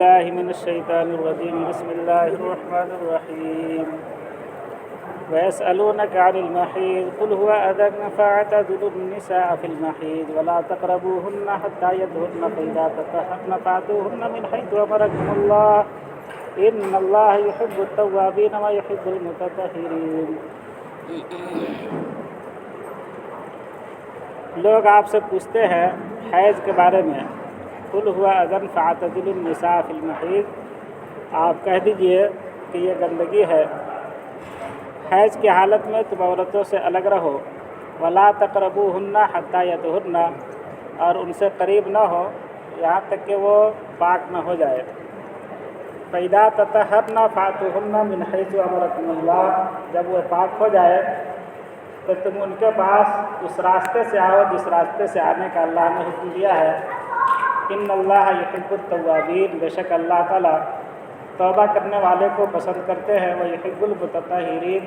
الله من الشيطان الرجيم بسم الله الرحمن الرحيم ويسألونك عن المحيض قل هو أذى فاعتزلوا النساء في المحيض ولا تقربوهن حتى يطهرن فإذا تطهرن فأتوهن من حيث أمركم الله إن الله يحب التوابين ويحب المتطهرين۔ لوگ آپ سے پوچھتے ہیں حیض کے بارے میں، قل ہوا اذن فاعتزلوا النساء فی المحیض، آپ کہہ دیجئے کہ یہ گندگی ہے، حیض کی حالت میں تم عورتوں سے الگ رہو، ولا تقربوہن حتی یطہرن، اور ان سے قریب نہ ہو یہاں تک کہ وہ پاک نہ ہو جائے، فإذا تطہرن فأتوہن من حیث امرکم اللہ، جب وہ پاک ہو جائے تو تم ان کے پاس اس راستے سے آؤ جس راستے سے آنے کا اللہ نے حکم دیا ہے۔ ان اللہ یحب التوابین، بے شک اللہ تعالیٰ توبہ کرنے والے کو پسند کرتے ہیں، وہ یحب المتطہرین،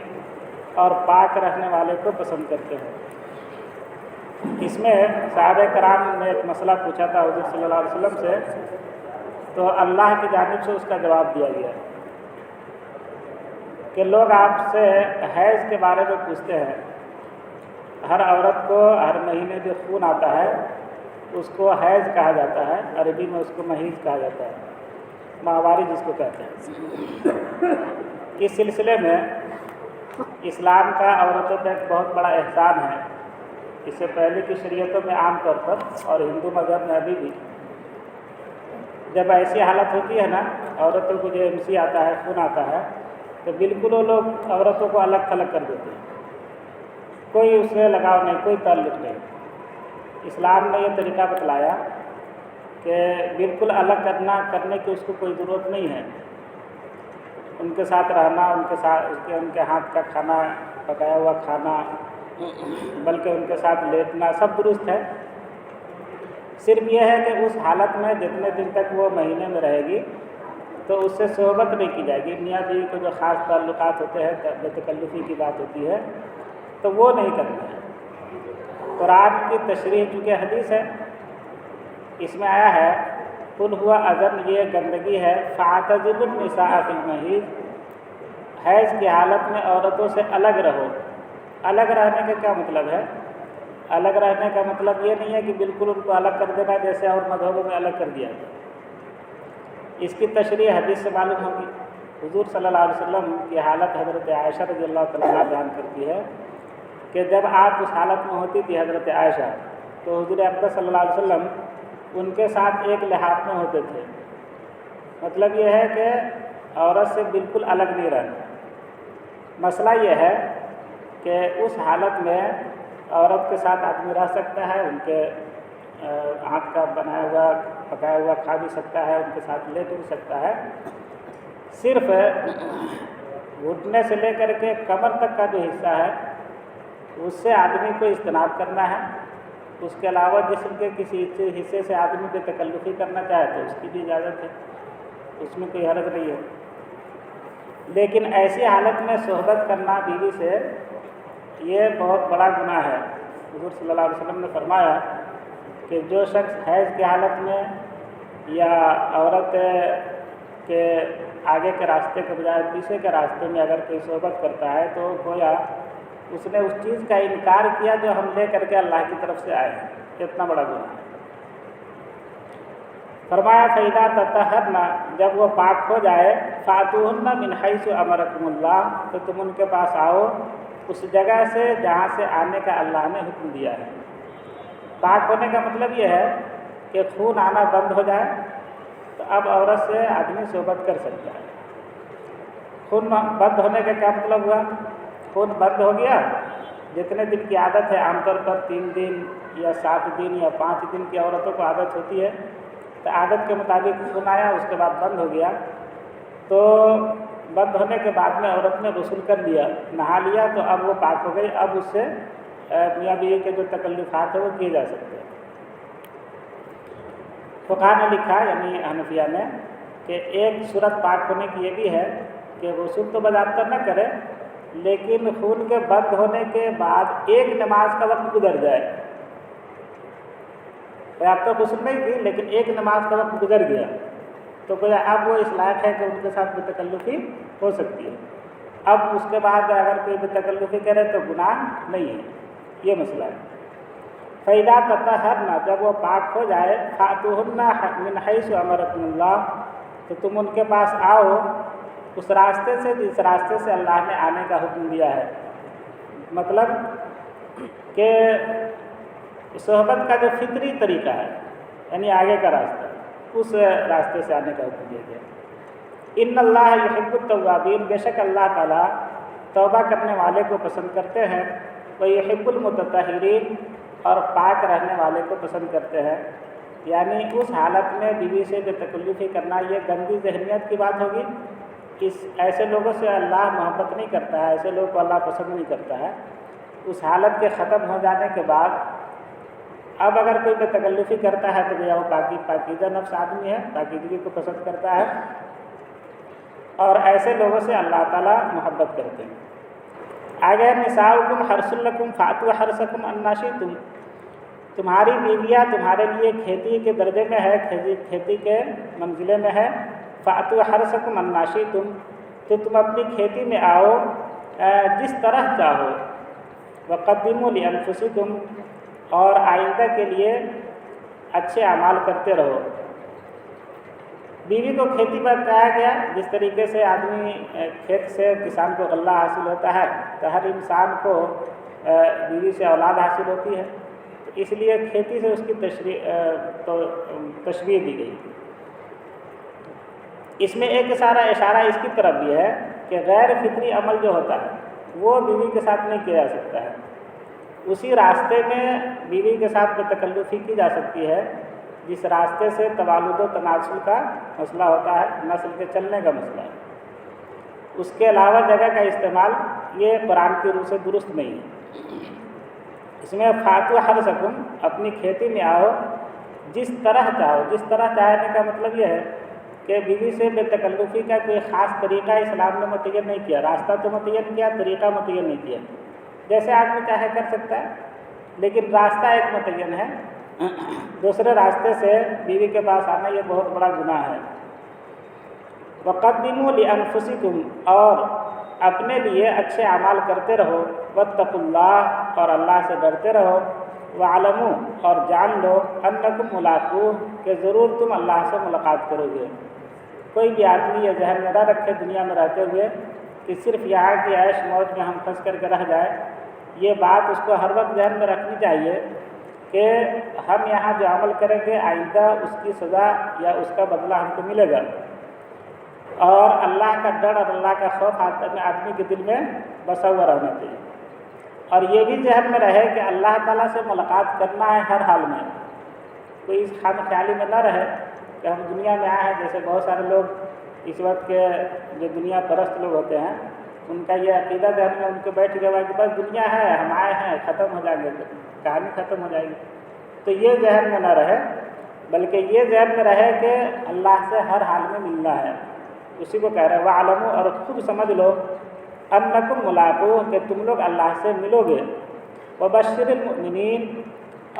اور پاک رہنے والے کو پسند کرتے ہیں۔ اس میں صحابہ کرام نے ایک مسئلہ پوچھا تھا حضور صلی اللہ علیہ وسلم سے، تو اللہ کی جانب سے اس کا جواب دیا گیا کہ لوگ آپ سے حیض کے بارے میں پوچھتے ہیں۔ ہر عورت کو ہر مہینے جو خون آتا ہے اس کو حیض کہا جاتا ہے، عربی میں اس کو محیض کہا جاتا ہے، ماہواری جس کو کہتے ہیں۔ اس سلسلے میں اسلام کا عورتوں پہ ایک بہت بڑا احسان ہے۔ اس سے پہلے کی شریعتوں میں عام طور پر اور ہندو مذہب میں ابھی بھی جب ایسی حالت ہوتی ہے نا، عورتوں کو جو MC آتا ہے، خون آتا ہے، تو بالکل وہ لوگ عورتوں کو الگ تھلگ کر دیتے ہیں، کوئی اس سے لگاؤ نہیں، کوئی تعلق نہیں۔ اسلام نے یہ طریقہ بتلایا کہ بالکل الگ کرنے کی اس کو کوئی ضرورت نہیں ہے، ان کے ساتھ رہنا، ان کے ہاتھ کا کھانا، پکایا ہوا کھانا، بلکہ ان کے ساتھ لیٹنا، سب درست ہے۔ صرف یہ ہے کہ اس حالت میں جتنے دن تک وہ مہینے میں رہے گی تو اس سے صحبت نہیں کی جائے گی، میاں بیوی کو جو خاص تعلقات ہوتے ہیں، بے تکلفی کی بات ہوتی ہے، تو وہ نہیں کرنا ہے۔ قرآن کی تشریح چونکہ حدیث ہے، اس میں آیا ہے قل ہوا اذن، یہ گندگی ہے، فاعتزلوا النساء فی المحیض، حیض کی حالت میں عورتوں سے الگ رہو۔ الگ رہنے کا کیا مطلب ہے؟ الگ رہنے کا مطلب یہ نہیں ہے کہ بالکل ان کو الگ کر دینا جیسے اور مذہبوں میں الگ کر دیا جائے۔ اس کی تشریح حدیث سے معلوم ہوگی۔ حضور صلی اللہ علیہ وسلم کی حالت حضرت عائشہ رضی اللہ تعالیٰ عنہ بیان کرتی ہے کہ جب آپ اس حالت میں ہوتی تھی حضرت عائشہ، تو حضور اقدس صلی اللہ علیہ وسلم ان کے ساتھ ایک لحاف میں ہوتے تھے۔ مطلب یہ ہے کہ عورت سے بالکل الگ نہیں رہنا۔ مسئلہ یہ ہے کہ اس حالت میں عورت کے ساتھ آدمی رہ سکتا ہے، ان کے ہاتھ کا بنایا ہوا پکایا ہوا کھا بھی سکتا ہے، ان کے ساتھ لیٹ بھی سکتا ہے، صرف گھٹنے سے لے کر کے کمر تک کا جو حصہ ہے اس سے آدمی کو اجتناب کرنا ہے۔ اس کے علاوہ جسم کے کسی حصے سے آدمی بے تکلفی کرنا چاہے تو اس کی بھی اجازت ہے، اس میں کوئی حرج نہیں ہے۔ لیکن ایسی حالت میں صحبت کرنا بیوی سے یہ بہت بڑا گناہ ہے۔ حضور صلی اللہ علیہ وسلم نے فرمایا کہ جو شخص حیض کی حالت میں یا عورت کے آگے کے راستے کے بجائے پیچھے کے راستے میں اگر کوئی صحبت کرتا ہے تو گویا اس نے اس چیز کا انکار کیا جو ہم لے کر کے اللہ کی طرف سے آئے ہیں۔ کتنا بڑا گناہ ہے۔ فرمایا فإذا تطہرن، جب وہ پاک ہو جائے، فأتوہن من حیث امرکم اللہ، تو تم ان کے پاس آؤ اس جگہ سے جہاں سے آنے کا اللہ نے حکم دیا ہے۔ پاک ہونے کا مطلب یہ ہے کہ خون آنا بند ہو جائے تو اب عورت سے آدمی صحبت کر سکتا ہے۔ خون بند ہونے کا کیا مطلب ہوا؟ خون بند ہو گیا، جتنے دن کی عادت ہے، عام طور پر 3 دن یا 7 دن یا 5 دن کی عورتوں کو عادت ہوتی ہے، تو عادت کے مطابق خون آیا، اس کے بعد بند ہو گیا، تو بند ہونے کے بعد میں عورت نے غسل کر لیا، نہا لیا، تو اب وہ پاک ہو گئی، اب اس سے میاں بیوی کے جو تکلفات ہیں وہ کیے جا سکتے ہیں۔ فقہا نے لکھا، یعنی حنفیہ نے، کہ ایک صورت پاک ہونے کی یہ بھی ہے کہ غسل تو بذات نہ کرے، لیکن خون کے بند ہونے کے بعد ایک نماز کا وقت گزر جائے۔ اب تو غسل نہیں کی لیکن ایک نماز کا وقت گزر گیا، تو گویا اب وہ اس لائق ہے کہ ان کے ساتھ بتکلفی ہو سکتی ہے۔ اب اس کے بعد اگر کوئی بتکلفی کرے تو گناہ نہیں ہے، یہ مسئلہ ہے۔ فَإِذَا تَطَهَّرْنَ، جب وہ پاک ہو جائے، فَأْتُوهُنَّ مِنْ حَيْثُ أَمَرَكُمُ اللَّهُ، تو تم ان کے پاس آؤ اس راستے سے جس راستے سے اللہ نے آنے کا حکم دیا ہے۔ مطلب کہ صحبت کا جو فطری طریقہ ہے، یعنی آگے کا راستہ، اس راستے سے آنے کا حکم دیا گیا۔ ان اللہ یحب التوابین، بے شک اللہ تعالیٰ توبہ کرنے والے کو پسند کرتے ہیں، وہ یحب المتطہرین، اور پاک رہنے والے کو پسند کرتے ہیں۔ یعنی اس حالت میں بیوی سے بے تکلفی کرنا یہ گندی ذہنیت کی بات ہوگی، ایسے لوگوں سے اللہ محبت نہیں کرتا ہے، ایسے لوگوں کو اللہ پسند نہیں کرتا ہے۔ اس حالت کے ختم ہو جانے کے بعد اب اگر کوئی بے تکلفی کرتا ہے تو وہ پاکیزہ نفس آدمی ہے، پاکیزگی کو پسند کرتا ہے، اور ایسے لوگوں سے اللہ تعالیٰ محبت کرتے ہیں۔ آگے نساؤکم حرث لکم فأتوا حرثکم انا شئتم، تمہاری بیویاں تمہارے لیے کھیتی کے درجے میں ہے، کھیتی کے منزلے میں ہے۔ فأتوا حرثکم انا شئتم، تو تم اپنی کھیتی میں آؤ جس طرح چاہو۔ وقدموا لانفسکم، اور آئندہ کے لیے اچھے اعمال کرتے رہو۔ بیوی کو کھیتی پر کہا گیا، جس طریقے سے آدمی کھیت سے کسان کو غلہ حاصل ہوتا ہے تو ہر انسان کو بیوی سے اولاد حاصل ہوتی ہے، تو اس لیے کھیتی سے اس کی تشبیہ دی گئی۔ اس میں ایک اشارہ اس کی طرف بھی ہے کہ غیر فطری عمل جو ہوتا ہے وہ بیوی کے ساتھ نہیں کیا جا سکتا ہے۔ اسی راستے میں بیوی کے ساتھ بے تکلفی کی جا سکتی ہے جس راستے سے توالد و تناسل کا مسئلہ ہوتا ہے، نسل کے چلنے کا مسئلہ ہے۔ اس کے علاوہ جگہ کا استعمال یہ قرآن کی روح سے درست نہیں ہے۔ اس میں فاتوا حرثکم، اپنی کھیتی میں آؤ جس طرح چاہو۔ جس طرح چاہنے کا مطلب یہ ہے کہ بیوی سے بے تکلفی کا کوئی خاص طریقہ اسلام نے متعین نہیں کیا، راستہ تو متعین کیا، طریقہ متعین نہیں کیا۔ جیسے آدمی چاہے کر سکتا ہے، لیکن راستہ ایک متعین ہے۔ دوسرے راستے سے بیوی کے پاس آنا یہ بہت بڑا گناہ ہے۔ وقدموا لانفسکم، اور اپنے لیے اچھے اعمال کرتے رہو۔ واتقوا اللہ، اور اللہ سے ڈرتے رہو۔ وعلموا، اور جان لو، انکم ملاقوہ، کہ ضرور تم اللہ سے ملاقات کرو گے۔ کوئی بھی آدمی یہ ذہن میں نہ رکھے دنیا میں رہتے ہوئے کہ صرف یہاں کی عیش موج میں ہم پھنس کر کے رہ جائے۔ یہ بات اس کو ہر وقت ذہن میں رکھنی چاہیے کہ ہم یہاں جو عمل کریں گے آئندہ اس کی سزا یا اس کا بدلہ ہم کو ملے گا، اور اللہ کا ڈر اور اللہ کا خوف آدمی کے دل میں بسا ہوا رہنا چاہیے۔ اور یہ بھی ذہن میں رہے کہ اللہ تعالیٰ سے ملاقات کرنا ہے ہر حال میں، کوئی اس خام خیالی میں نہ رہے کہ ہم دنیا میں آئے ہیں۔ جیسے بہت سارے لوگ اس وقت کے جو دنیا پرست لوگ ہوتے ہیں، ان کا یہ عقیدہ ذہن میں ان کے بیٹھ گیا کہ بس دنیا ہے، ہم آئے ہیں، ختم ہو جائیں گے، کہانی ختم ہو جائے گی۔ تو یہ ذہن میں نہ رہے، بلکہ یہ ذہن میں رہے کہ اللہ سے ہر حال میں ملنا ہے۔ اسی کو کہہ رہے ہیں وَعْلَمُوا، اور خود سمجھ لو، انکم ملاقوہ، کہ تم لوگ اللہ سے ملو گے۔ وبشر المؤمنین،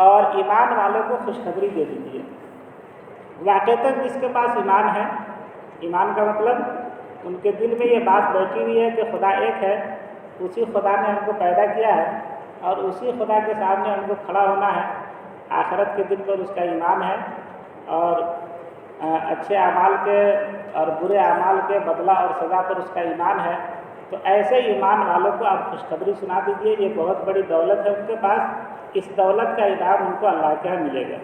اور ایمان والوں کو خوشخبری دے دیجیے۔ واقعتاً جس کے پاس ایمان ہے، ایمان کا مطلب ان کے دل میں یہ بات بیٹھی ہوئی ہے کہ خدا ایک ہے، اسی خدا نے ہم کو پیدا کیا ہے، اور اسی خدا کے سامنے ہم کو کھڑا ہونا ہے، آخرت کے دن پر اس کا ایمان ہے، اور اچھے اعمال کے اور برے اعمال کے بدلہ اور سزا پر اس کا ایمان ہے۔ تو ایسے ایمان والوں کو آپ خوشخبری سنا دیجیے، یہ بہت بڑی دولت ہے ان کے پاس، اس دولت کا انعام ان کو اللہ کے یہاں ملے گا۔